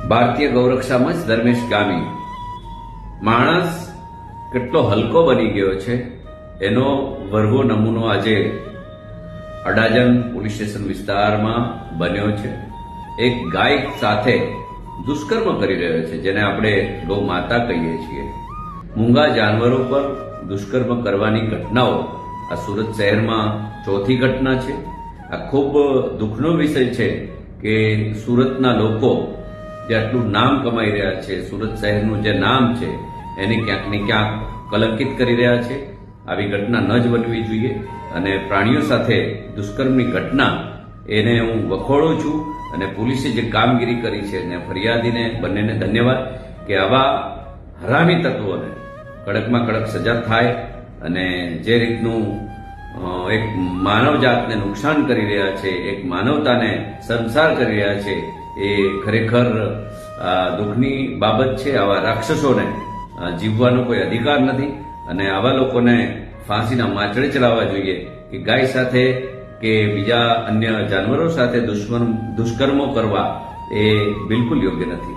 ભારતીય ગૌરક્ષામાં જ ધર્મેશ ગામી માણસ કેટલો હલકો બની ગયો છે એનો વરવો નમૂનો આજે અડાજણ પોલીસ સ્ટેશન વિસ્તારમાં બન્યો છે. એક ગાય સાથે દુષ્કર્મ કરી રહ્યો છે, જેને આપણે ગૌ માતા કહીએ છીએ. મૂંગા જાનવરો પર દુષ્કર્મ કરવાની ઘટનાઓ આ સુરત શહેરમાં ચોથી ઘટના છે. આ ખૂબ દુઃખનો વિષય છે કે સુરતના લોકો જે આટલું નામ કમાઈ રહ્યા છે, સુરત શહેરનું જે નામ છે એને ક્યાંક ને ક્યાંક કલંકિત કરી રહ્યા છે. આવી ઘટના ન જ બનવી જોઈએ અને પ્રાણીઓ સાથે દુષ્કર્મની ઘટના એને હું વખોડું છું અને પોલીસે જે કામગીરી કરી છે અને ફરિયાદીને બંનેને ધન્યવાદ કે આવા હરામી તત્વોને કડકમાં કડક સજા થાય અને જે રીતનું એક માનવજાતને નુકસાન કરી રહ્યા છે, એક માનવતાને સંસાર કરી રહ્યા છે, એ ખરેખર દુઃખની બાબત છે. આવા રાક્ષસોને જીવવાનો કોઈ અધિકાર નથી અને આવા લોકોને ફાંસીના માચડે ચડાવવા જોઈએ કે ગાય સાથે કે બીજા અન્ય જાનવરો સાથે દુષ્કર્મો કરવા એ બિલકુલ યોગ્ય નથી.